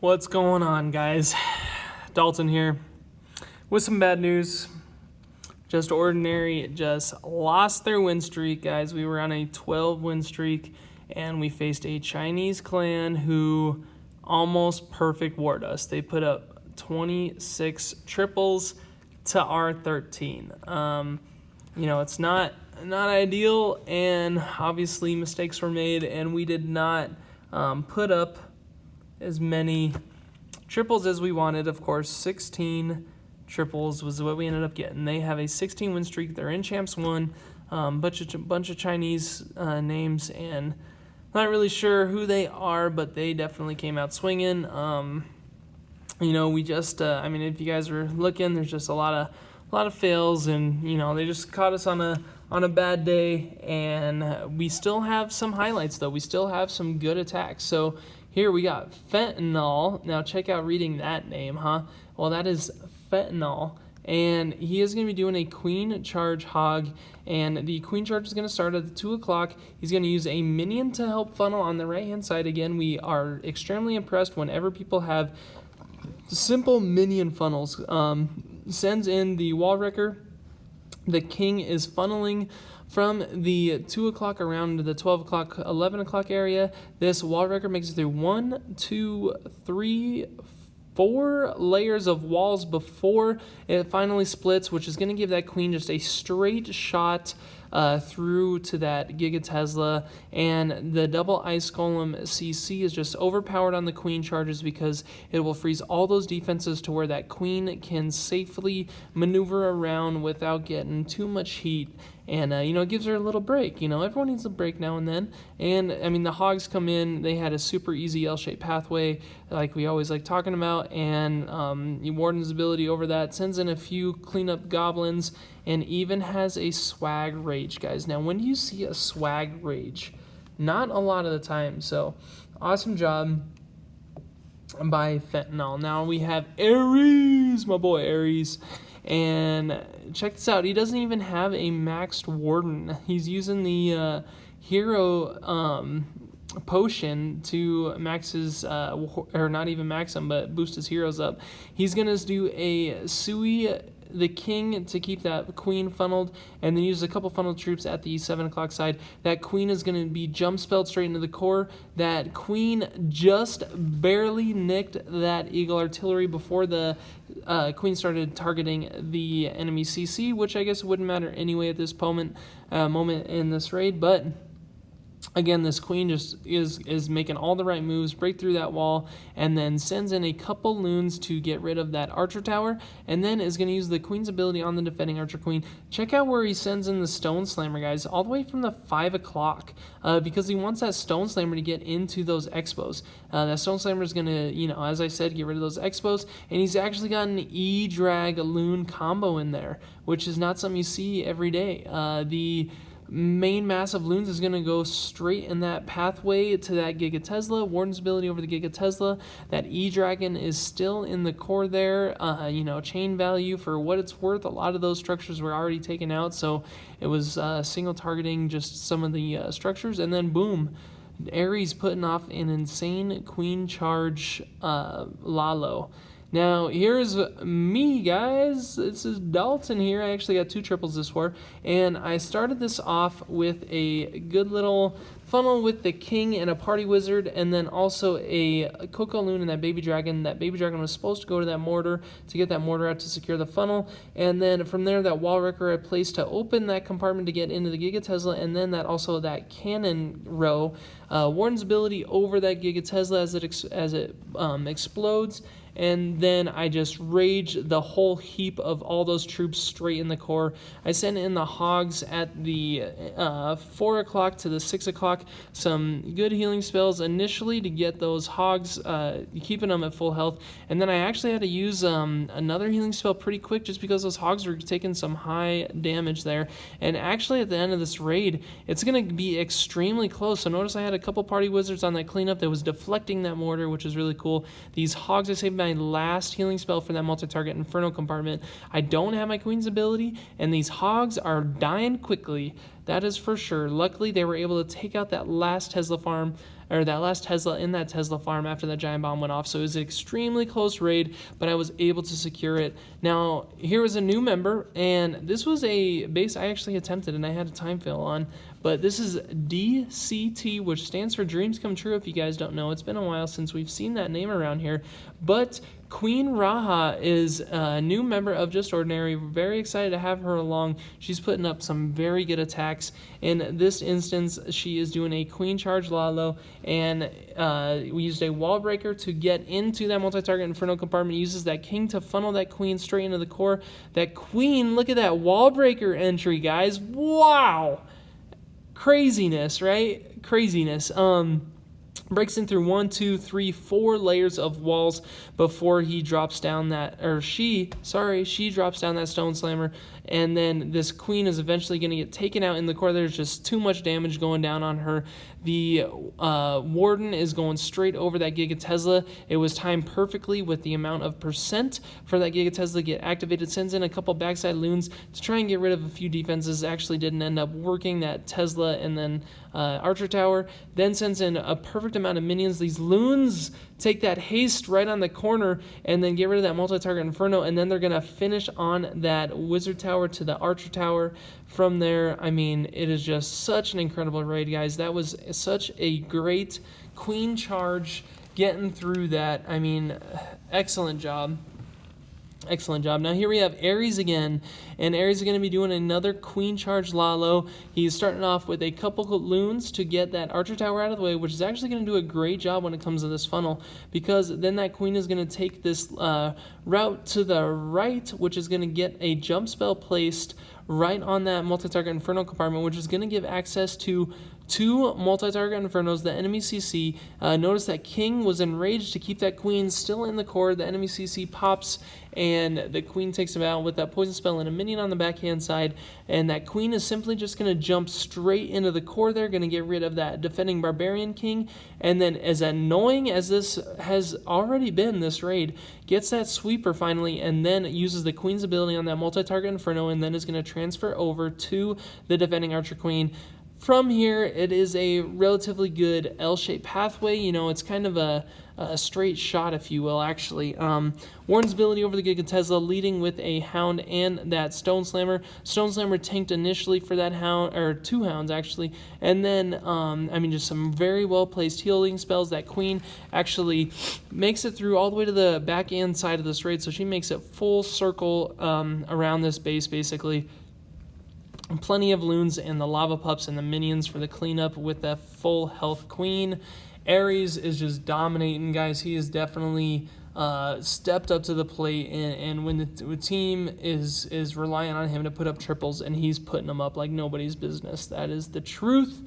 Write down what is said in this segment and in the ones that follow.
What's going on, guys? Dalton here with some bad news. Just Ordinary just lost their win streak, guys. We were on a 12 win streak and we faced a Chinese clan who almost perfect warred us. They put up 26 triples to our 13. It's not ideal, and obviously mistakes were made, and we did not put up as many triples as we wanted. Of course, 16 triples was what we ended up getting. They have a 16 win streak. They're in Champs 1. Bunch of Chinese names, and not really sure who they are, but they definitely came out swinging. We just if you guys are looking, there's just a lot of fails, and they just caught us on a bad day, and we still have some highlights though. We still have some good attacks. So here we got Fentanyl. Now check out reading that name, huh? Well, that is Fentanyl, and he is going to be doing a Queen Charge Hog, and the Queen Charge is going to start at 2 o'clock. He's going to use a minion to help funnel on the right-hand side. Again, we are extremely impressed whenever people have simple minion funnels. Sends in the Wall Wrecker. The King is funneling from the 2 o'clock around to the 12 o'clock, 11 o'clock area. This Wall Wrecker makes it through 1, 2, 3, 4 layers of walls before it finally splits, which is going to give that Queen just a straight shot through to that Giga Tesla. And the double Ice Golem CC is just overpowered on the Queen charges because it will freeze all those defenses to where that Queen can safely maneuver around without getting too much heat. And, it gives her a little break. Everyone needs a break now and then. And, the Hogs come in. They had a super easy L-shaped pathway, like we always like talking about. And Warden's ability over that sends in a few cleanup goblins and even has a swag rage, guys. Now, when do you see a swag rage? Not a lot of the time. So, awesome job by Fentanyl. Now we have Ares, my boy Ares. And check this out. He doesn't even have a maxed Warden. He's using the hero potion to max his, or not even max him, but boost his heroes up. He's going to do a Sui the King to keep that Queen funneled, and then use a couple funneled troops at the 7 o'clock side. That Queen is going to be jump spelled straight into the core. That Queen just barely nicked that Eagle Artillery before the Queen started targeting the enemy CC, which I guess wouldn't matter anyway at this moment in this raid, but again, this Queen just is making all the right moves, break through that wall, and then sends in a couple loons to get rid of that Archer Tower, and then is going to use the Queen's ability on the defending Archer Queen. Check out where he sends in the Stone Slammer, guys, all the way from the 5 o'clock, because he wants that Stone Slammer to get into those Expos. That Stone Slammer is going to, as I said, get rid of those Expos, and he's actually got an E-Drag Loon combo in there, which is not something you see every day. The main mass of loons is going to go straight in that pathway to that Giga Tesla. Warden's ability over the Giga Tesla. That E-Dragon is still in the core there. Chain value for what it's worth. A lot of those structures were already taken out, so it was single targeting just some of the structures. And then boom, Ares putting off an insane Queen Charge Lalo. Now, here's me, guys. This is Dalton here. I actually got 2 triples this war, and I started this off with a good little funnel with the King and a Party Wizard, and then also a Coco Loon and that Baby Dragon. That Baby Dragon was supposed to go to that mortar to get that mortar out to secure the funnel, and then from there, that Wall Wrecker I placed to open that compartment to get into the Giga Tesla, and then that cannon row. Warden's ability over that Giga Tesla as it explodes. And then I just rage the whole heap of all those troops straight in the core. I sent in the Hogs at the 4 o'clock to the 6 o'clock. Some good healing spells initially to get those Hogs, keeping them at full health. And then I actually had to use another healing spell pretty quick just because those Hogs were taking some high damage there. And actually at the end of this raid, it's going to be extremely close. So notice I had a couple party wizards on that cleanup that was deflecting that mortar, which is really cool. These hogs, I saved my last healing spell for that multi-target Inferno compartment. I don't have my queen's ability, and these hogs are dying quickly. That is for sure. Luckily, they were able to take out that last Tesla farm, or that last Tesla in that Tesla farm after that giant bomb went off. So it was an extremely close raid, but I was able to secure it. Now, here was a new member, and this was a base I actually attempted, and I had a time fail on. But this is DCT, which stands for Dreams Come True, if you guys don't know. It's been a while since we've seen that name around here. But Queen Raha is a new member of Just Ordinary. We're very excited to have her along. She's putting up some very good attacks. In this instance, she is doing a Queen Charge Lalo, and we used a Wall Breaker to get into that multi-target Inferno compartment. Uses that King to funnel that Queen straight into the core. That Queen, look at that Wall Breaker entry, guys. Wow! Craziness, right? Craziness. Breaks in through 1, 2, 3, 4 layers of walls before he drops down that, or she drops down that Stone Slammer, and then this Queen is eventually going to get taken out in the core. There's just too much damage going down on her. The Warden is going straight over that Giga Tesla. It was timed perfectly with the amount of percent for that Giga Tesla to get activated. Sends in a couple backside loons to try and get rid of a few defenses. Actually didn't end up working, that Tesla and then Archer Tower. Then sends in a perfect amount of minions. These loons take that haste right on the corner and then get rid of that multi-target Inferno, and then they're going to finish on that Wizard Tower to the Archer Tower. From there, I mean, it is just such an incredible raid, guys. That was such a great Queen Charge getting through that. I mean, excellent job. Excellent job. Now here we have Ares again, and Ares is going to be doing another Queen Charge Lalo. He's starting off with a couple loons to get that Archer Tower out of the way, which is actually going to do a great job when it comes to this funnel, because then that Queen is going to take this route to the right, which is going to get a jump spell placed right on that multi-target Inferno compartment, which is going to give access to 2 multi-target Infernos, the enemy CC. Notice that King was enraged to keep that Queen still in the core. The enemy CC pops, and the Queen takes him out with that poison spell and a minion on the backhand side. And that Queen is simply just going to jump straight into the core there, going to get rid of that defending Barbarian King. And then, as annoying as this has already been, this raid, gets that sweeper finally, and then uses the Queen's ability on that multi-target Inferno, and then is going to transfer over to the defending Archer Queen. From here, it is a relatively good L-shaped pathway. You know, it's kind of a straight shot, if you will, actually. Warden's ability over the Giga Tesla, leading with a Hound and that Stone Slammer. Stone Slammer tanked initially for that Hound, or 2 Hounds, actually. And then, I mean, just some very well-placed healing spells. That Queen actually makes it through all the way to the back end side of this raid, so she makes it full circle around this base, basically. Plenty of loons and the lava pups and the minions for the cleanup with that full health Queen. Ares is just dominating, guys. He has definitely stepped up to the plate, and when the team is relying on him to put up triples, and he's putting them up like nobody's business. That is the truth.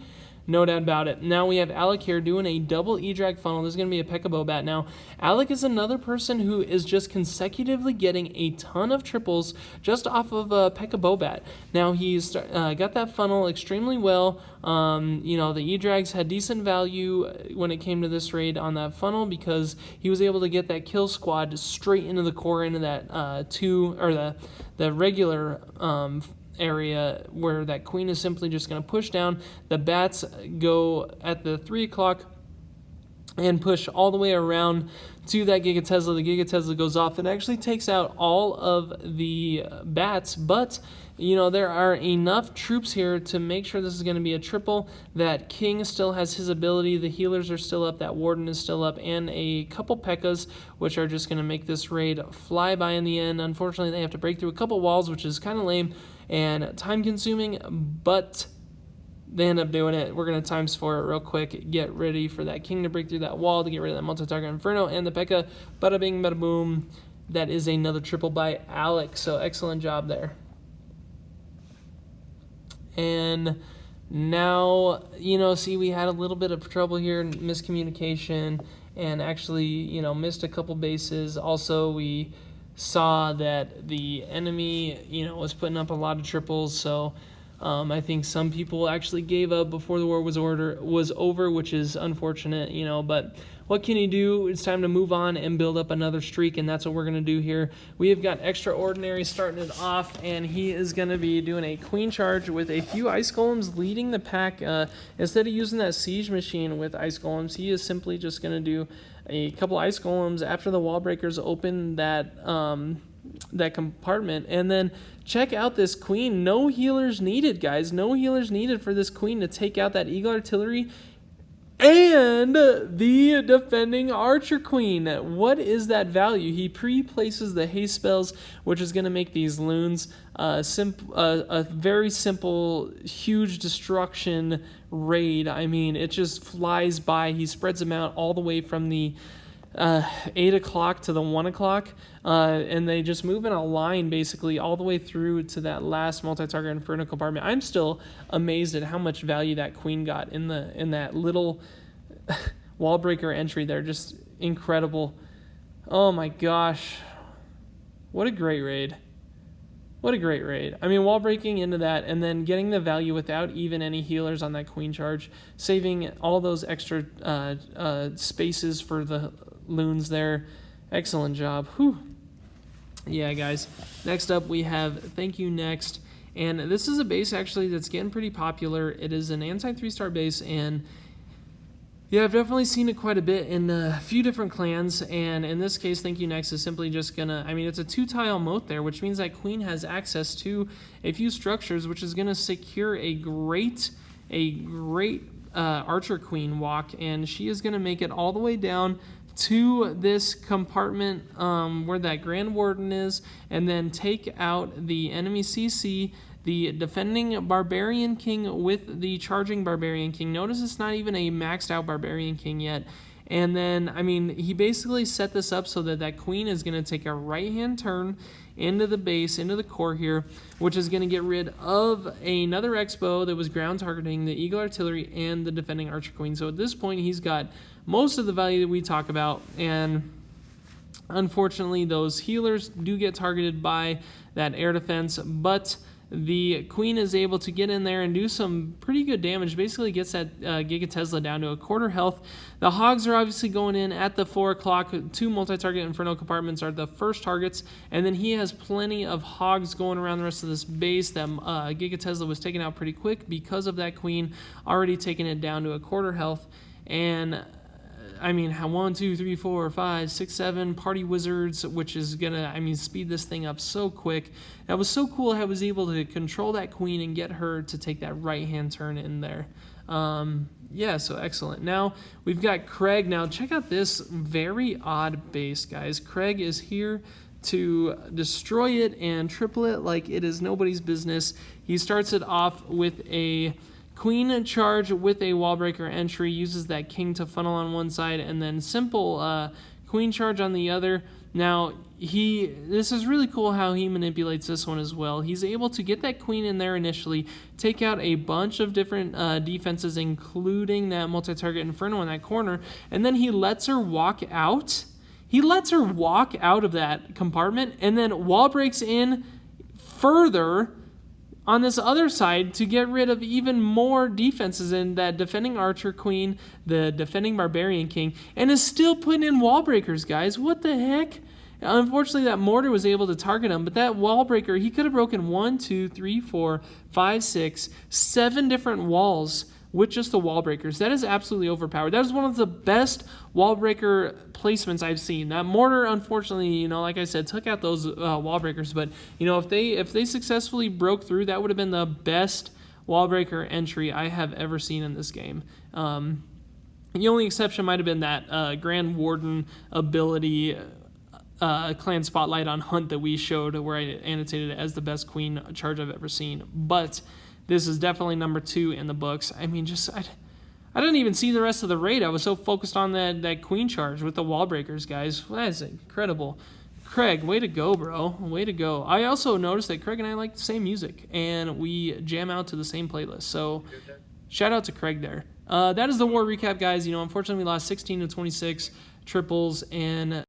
No doubt about it. Now we have Alec here doing a double E-Drag funnel. This is going to be a P.E.K.K.A. Bobat. Now, Alec is another person who is just consecutively getting a ton of triples just off of P.E.K.K.A. Bobat. Now, he's got that funnel extremely well. You know, the E-Drags had decent value when it came to this raid on that funnel, because he was able to get that kill squad straight into the core, into that the regular area where that Queen is simply just going to push down. The bats go at the 3 o'clock and push all the way around to that Giga Tesla. The Giga Tesla goes off and actually takes out all of the bats, but you know, there are enough troops here to make sure this is going to be a triple. That King still has his ability, the healers are still up, that Warden is still up, and a couple P.E.K.K.A.s, which are just going to make this raid fly by in the end. Unfortunately, they have to break through a couple walls, which is kind of lame and time consuming, but they end up doing it. We're going to times for it real quick. Get ready for that King to break through that wall to get rid of that multi-target Inferno and the P.E.K.K.A. Bada bing, bada boom. That is another triple by Alec, so excellent job there. And now, you know, see, we had a little bit of trouble here, miscommunication, and actually, you know, missed a couple bases. Also, we saw that the enemy, you know, was putting up a lot of triples, so I think some people actually gave up before the war was over, which is unfortunate, but what can you do? It's time to move on and build up another streak, and that's what we're going to do here. We have got Extraordinary starting it off, and he is going to be doing a queen charge with a few ice golems leading the pack. Instead of using that siege machine with ice golems, he is simply just going to do a couple ice golems after the wall breakers open that compartment, and then check out this queen. No healers needed, guys. No healers needed for this queen to take out that Eagle Artillery and the defending Archer Queen. What is that value? He pre-places the haste spells, which is going to make these loons a very simple, huge destruction raid. I mean, it just flies by. He spreads them out all the way from the 8 o'clock to the 1 o'clock, and they just move in a line basically all the way through to that last multi-target Inferno compartment. I'm still amazed at how much value that queen got in that little wall breaker entry there. Just incredible. Oh my gosh, what a great raid. What a great raid. I mean, wall breaking into that and then getting the value without even any healers on that queen charge, saving all those extra spaces for the loons there. Excellent job. Whew. Yeah, guys. Next up, we have Thank You Next. And this is a base, actually, that's getting pretty popular. It is an anti-3-star base, and yeah, I've definitely seen it quite a bit in a few different clans, and in this case, Thank You Next is simply just gonna, I mean, it's a 2-tile moat there, which means that queen has access to a few structures, which is gonna secure a great Archer Queen walk, and she is gonna make it all the way down to this compartment where that Grand Warden is, and then take out the enemy CC, the defending Barbarian King with the charging Barbarian King. Notice it's not even a maxed out Barbarian King yet. And then, I mean, he basically set this up so that queen is going to take a right-hand turn into the base, into the core here, which is going to get rid of another Expo that was ground targeting the Eagle Artillery and the defending Archer Queen. So at this point, he's got most of the value that we talk about, and unfortunately, those healers do get targeted by that air defense, but the queen is able to get in there and do some pretty good damage. Basically gets that Giga Tesla down to a quarter health. The hogs are obviously going in at the 4 o'clock. 2 multi-target Inferno compartments are the first targets, and then he has plenty of hogs going around the rest of this base. That Giga Tesla was taken out pretty quick because of that queen already taking it down to a quarter health. And I mean, 1, 2, 3, 4, 5, 6, 7 party wizards, which is gonna, I mean, speed this thing up so quick. That was so cool. I was able to control that queen and get her to take that right-hand turn in there. Yeah, so excellent. Now we've got Craig. Now check out this very odd base, guys. Craig is here to destroy it and triple it like it is nobody's business. He starts it off with a queen charge with a wall breaker entry, uses that king to funnel on one side, and then simple queen charge on the other. Now, this is really cool how he manipulates this one as well. He's able to get that queen in there initially, take out a bunch of different defenses, including that multi-target Inferno in that corner, and then he lets her walk out. He lets her walk out of that compartment, and then wall breaks in further on this other side to get rid of even more defenses in that defending Archer Queen, the defending Barbarian King, and is still putting in wall breakers, guys. What the heck? Unfortunately, that mortar was able to target him, but that wall breaker, he could have broken 1, 2, 3, 4, 5, 6, 7 different walls with just the wall breakers. That is absolutely overpowered. That is one of the best wall breaker placements I've seen. That mortar, unfortunately, like I said, took out those wall breakers, but if they successfully broke through, that would have been the best wall breaker entry I have ever seen in this game. The only exception might have been that Grand Warden ability clan spotlight on Hunt that we showed, where I annotated it as the best queen charge I've ever seen. But this is definitely number 2 in the books. I mean, I didn't even see the rest of the raid. I was so focused on that queen charge with the wall breakers, guys. That is incredible. Craig, way to go, bro. Way to go. I also noticed that Craig and I like the same music, and we jam out to the same playlist. So shout out to Craig there. That is the war recap, guys. Unfortunately, we lost 16 to 26 triples, and